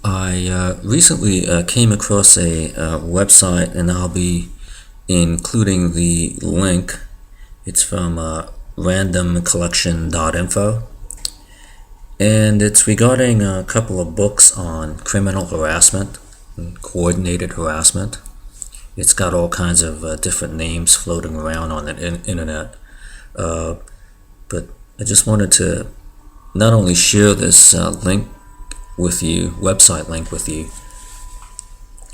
I recently came across a website, and I'll be including the link. It's from randomcollection.info, and it's regarding a couple of books on criminal harassment and coordinated harassment. It's got all kinds of different names floating around on the internet, but I just wanted to not only share this website link with you,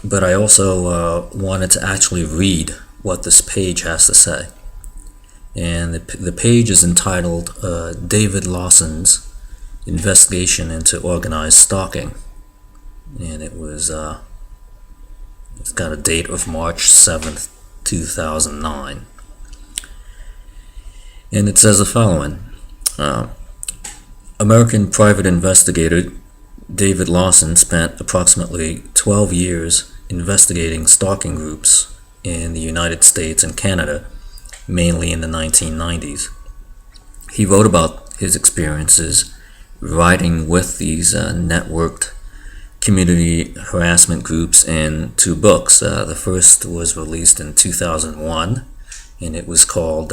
but I also wanted to actually read what this page has to say. And the page is entitled David Lawson's Investigation into Organized Stalking, and it's got a date of March 7th, 2009. And it says the following. American private investigator David Lawson spent approximately 12 years investigating stalking groups in the United States and Canada, mainly in the 1990s. He wrote about his experiences writing with these networked community harassment groups in two books. The first was released in 2001, and it was called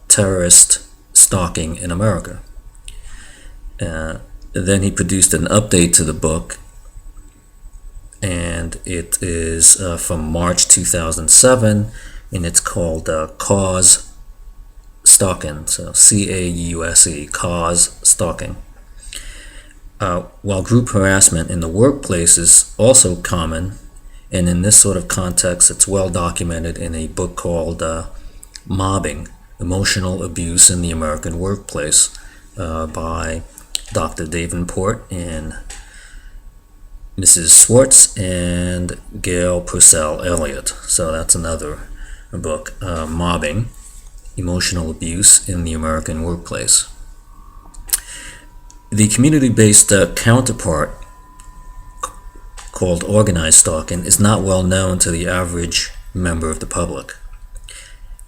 Terrorism, Stalking in America. Then he produced an update to the book, and it is from March 2007, and it's called Cause Stalking, so C-A-U-S-E, Cause Stalking. While group harassment in the workplace is also common, and in this sort of context it's well documented in a book called Mobbing, Emotional Abuse in the American Workplace by Dr. Davenport and Mrs. Swartz and Gail Purcell Elliott. So that's another book, Mobbing, Emotional Abuse in the American Workplace. The community-based counterpart called organized stalking is not well known to the average member of the public.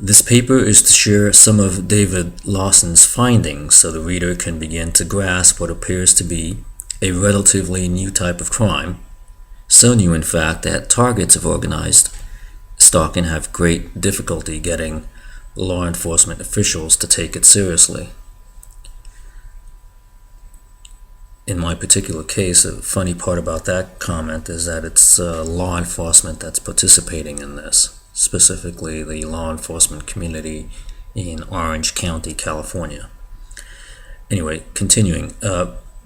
This paper is to share some of David Lawson's findings so the reader can begin to grasp what appears to be a relatively new type of crime, so new in fact that targets of organized stalking have great difficulty getting law enforcement officials to take it seriously. In my particular case, a funny part about that comment is that it's law enforcement that's participating in this, specifically the law enforcement community in Orange County, California. Anyway, continuing.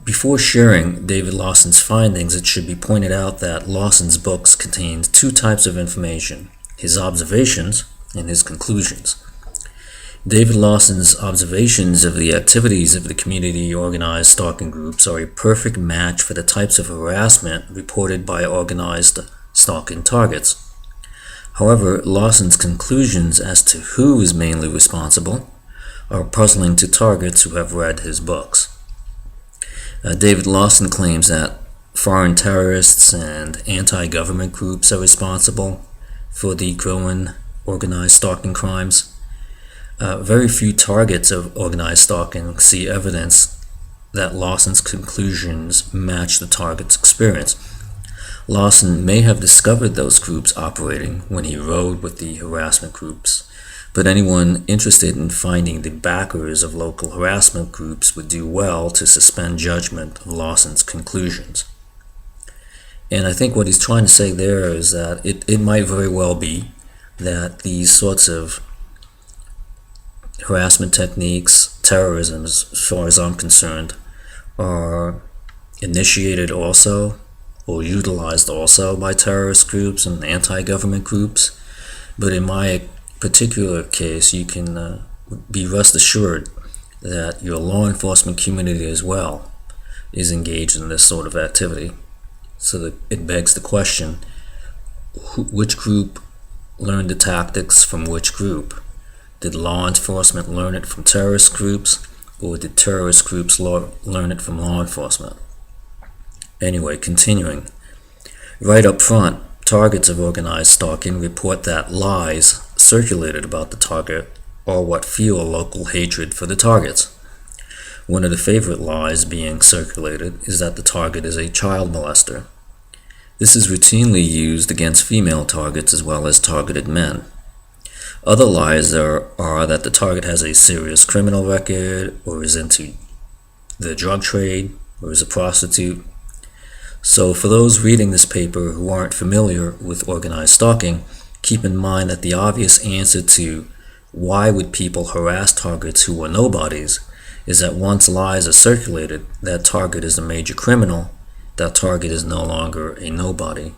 Before sharing David Lawson's findings, it should be pointed out that Lawson's books contained two types of information: his observations and his conclusions. David Lawson's observations of the activities of the community-organized stalking groups are a perfect match for the types of harassment reported by organized stalking targets. However, Lawson's conclusions as to who is mainly responsible are puzzling to targets who have read his books. David Lawson claims that foreign terrorists and anti-government groups are responsible for the growing organized stalking crimes. Very few targets of organized stalking see evidence that Lawson's conclusions match the target's experience. Lawson may have discovered those groups operating when he rode with the harassment groups, but anyone interested in finding the backers of local harassment groups would do well to suspend judgment of Lawson's conclusions. And I think what he's trying to say there is that it might very well be that these sorts of harassment techniques, terrorism, as far as I'm concerned, are initiated also or utilized also by terrorist groups and anti-government groups. But in my particular case, you can be rest assured that your law enforcement community as well is engaged in this sort of activity. So that it begs the question, which group learned the tactics from which group? Did law enforcement learn it from terrorist groups, or did terrorist groups learn it from law enforcement? Anyway, continuing. Right up front, targets of organized stalking report that lies circulated about the target are what fuel local hatred for the targets. One of the favorite lies being circulated is that the target is a child molester. This is routinely used against female targets as well as targeted men. Other lies are that the target has a serious criminal record, or is into the drug trade, or is a prostitute. So for those reading this paper who aren't familiar with organized stalking, keep in mind that the obvious answer to why would people harass targets who are nobodies is that once lies are circulated, that target is a major criminal, that target is no longer a nobody.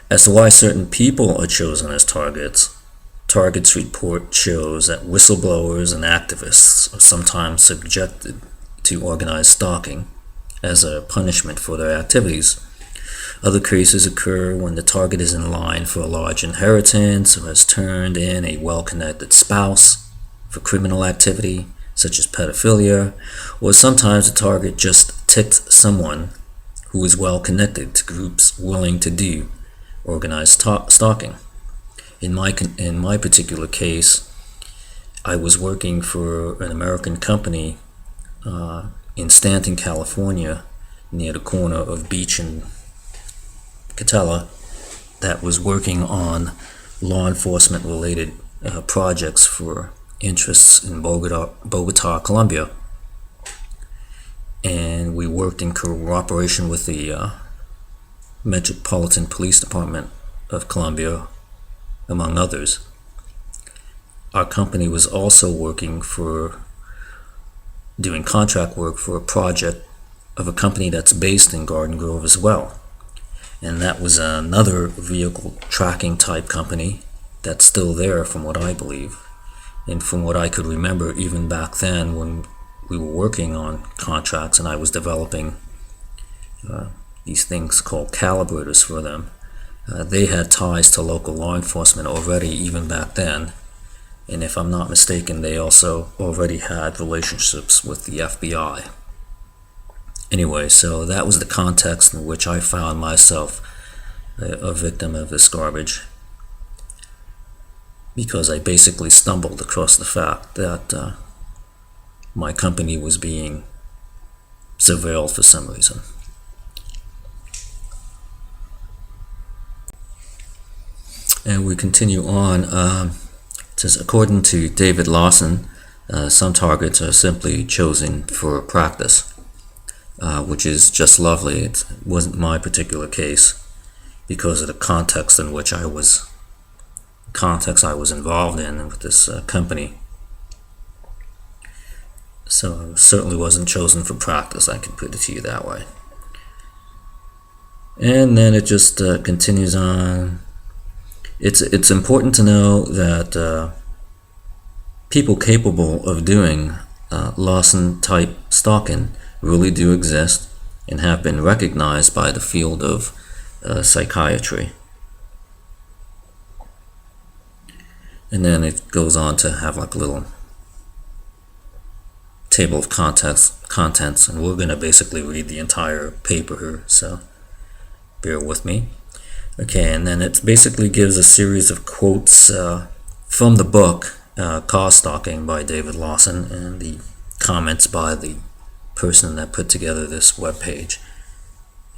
As to why certain people are chosen as targets, Target's report shows that whistleblowers and activists are sometimes subjected to organized stalking as a punishment for their activities. Other cases occur when the target is in line for a large inheritance or has turned in a well-connected spouse for criminal activity, such as pedophilia, or sometimes the target just ticked someone who is well-connected to groups willing to do organized stalking. In my particular case, I was working for an American company in Stanton, California, near the corner of Beach and Catella, that was working on law enforcement related projects for interests in Bogota, Colombia. And we worked in cooperation with the Metropolitan Police Department of Colombia, among others. Our company was also working for doing contract work for a project of a company that's based in Garden Grove as well. And that was another vehicle tracking type company that's still there from what I believe. And from what I could remember even back then when we were working on contracts and I was developing these things called calibrators for them, they had ties to local law enforcement already even back then. And if I'm not mistaken, they also already had relationships with the FBI. Anyway, so that was the context in which I found myself a victim of this garbage, because I basically stumbled across the fact that my company was being surveilled for some reason. And we continue on. It says, according to David Lawson, some targets are simply chosen for practice, which is just lovely. It wasn't my particular case because of the context in which I was involved in with this company. So it certainly wasn't chosen for practice, I can put it to you that way. And then it just continues on. It's important to know that people capable of doing Lawson-type stalking really do exist and have been recognized by the field of psychiatry. And then it goes on to have like a little table of contents, and we're going to basically read the entire paper here, so bear with me. Okay, and then it basically gives a series of quotes from the book Car Stalking by David Lawson, and the comments by the person that put together this webpage,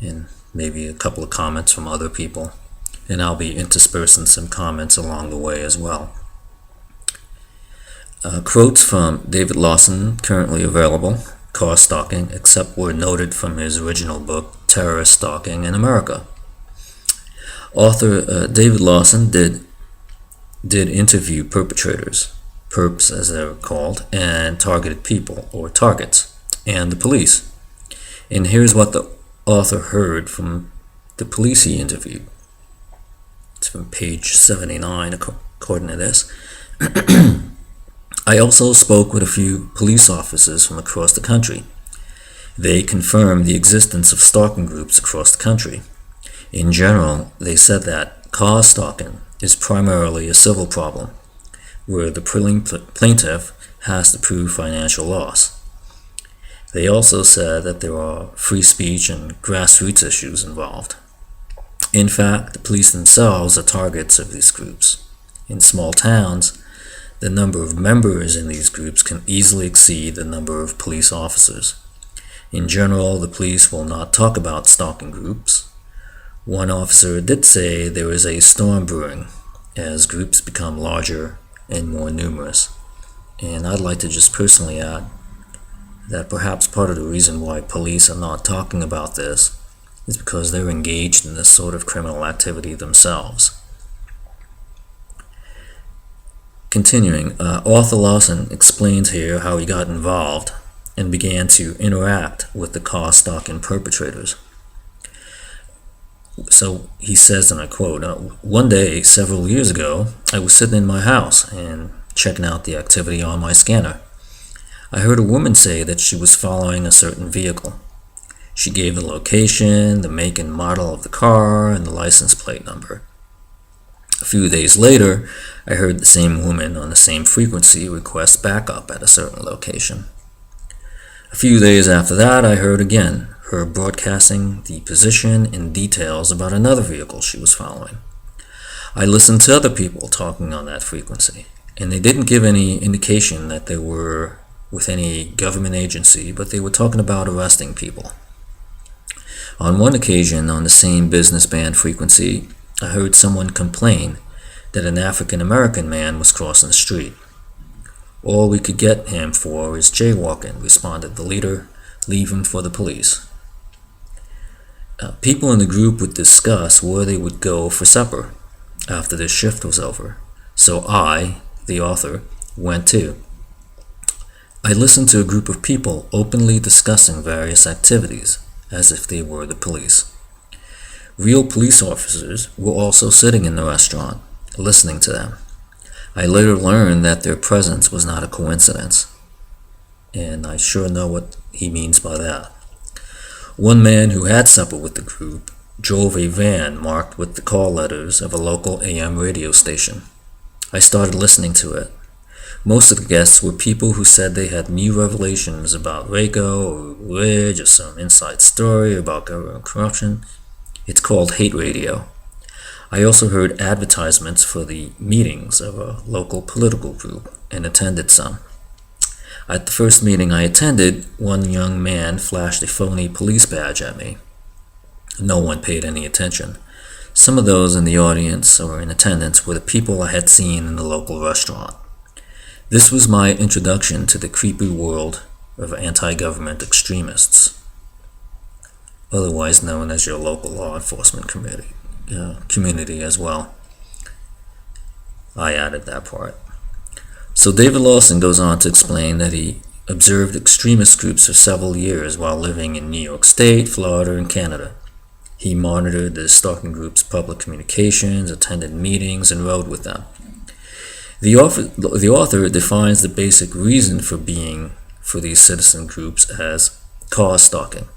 and maybe a couple of comments from other people, and I'll be interspersing some comments along the way as well. Quotes from David Lawson, currently available, Car Stalking, except were noted from his original book, Terrorist Stalking in America. Author David Lawson did interview perpetrators, perps as they're called, and targeted people, or targets, and the police. And here's what the author heard from the police he interviewed. It's from page 79, according to this. I also spoke with a few police officers from across the country. They confirmed the existence of stalking groups across the country. In general, they said that car stalking is primarily a civil problem, where the plaintiff has to prove financial loss. They also said that there are free speech and grassroots issues involved. In fact, the police themselves are targets of these groups. In small towns, the number of members in these groups can easily exceed the number of police officers. In general, the police will not talk about stalking groups. One officer did say there is a storm brewing as groups become larger and more numerous. And I'd like to just personally add that perhaps part of the reason why police are not talking about this is because they're engaged in this sort of criminal activity themselves. Continuing, author Lawson explains here how he got involved and began to interact with the car stalking perpetrators. So he says, and I quote, "One day, several years ago, I was sitting in my house and checking out the activity on my scanner. I heard a woman say that she was following a certain vehicle. She gave the location, the make and model of the car, and the license plate number. A few days later, I heard the same woman on the same frequency request backup at a certain location. A few days after that, I heard again her broadcasting the position and details about another vehicle she was following. I listened to other people talking on that frequency, and they didn't give any indication that they were with any government agency, but they were talking about arresting people. On one occasion, on the same business band frequency, I heard someone complain that an African American man was crossing the street. All we could get him for is jaywalking, responded the leader. Leave him for the police. People in the group would discuss where they would go for supper after their shift was over. So I, the author, went too. I listened to a group of people openly discussing various activities as if they were the police. Real police officers were also sitting in the restaurant, listening to them. I later learned that their presence was not a coincidence, and I sure know what he means by that. One man who had supper with the group drove a van marked with the call letters of a local AM radio station. I started listening to it. Most of the guests were people who said they had new revelations about Waco or Ridge or some inside story about government corruption. It's called hate radio. I also heard advertisements for the meetings of a local political group and attended some. At the first meeting I attended, one young man flashed a phony police badge at me. No one paid any attention. Some of those in the audience or in attendance were the people I had seen in the local restaurant. This was my introduction to the creepy world of anti-government extremists, otherwise known as your local law enforcement community as well. I added that part. So David Lawson goes on to explain that he observed extremist groups for several years while living in New York State, Florida, and Canada. He monitored the stalking group's public communications, attended meetings, and rode with them. The author defines the basic reason for being for these citizen groups as cause stalking.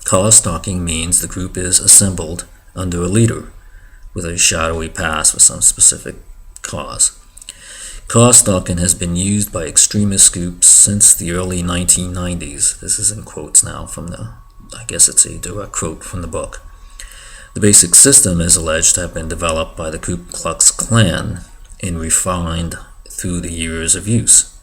Cause stalking means the group is assembled under a leader with a shadowy past for some specific cause. Cause stalking has been used by extremist groups since the early 1990s. This is in quotes now from I guess it's a direct quote from the book. The basic system is alleged to have been developed by the Ku Klux Klan and refined through the years of use.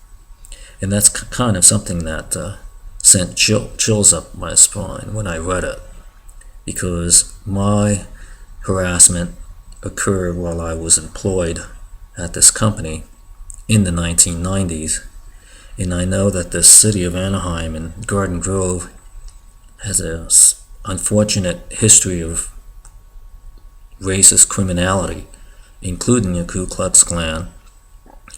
And that's kind of something that sent chills up my spine when I read it, because my harassment occurred while I was employed at this company in the 1990s, and I know that the city of Anaheim and Garden Grove has an unfortunate history of racist criminality, including the Ku Klux Klan,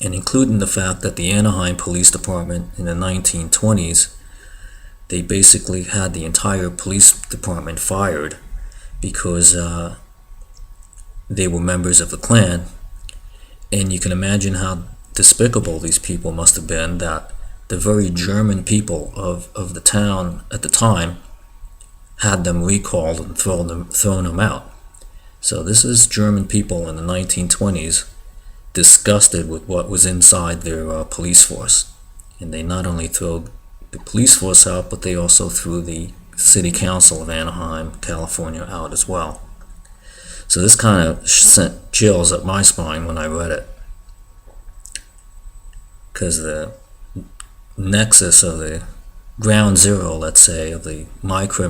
and including the fact that the Anaheim Police Department in the 1920s, they basically had the entire police department fired because they were members of the Klan. And you can imagine how despicable these people must have been, that the very German people of the town at the time had them recalled and thrown them out. So this is German people in the 1920s disgusted with what was inside their police force. And they not only threw the police force out, but they also threw the City Council of Anaheim, California out as well. So this kind of sent chills up my spine when I read it, because the nexus of the ground zero, let's say, of my criminal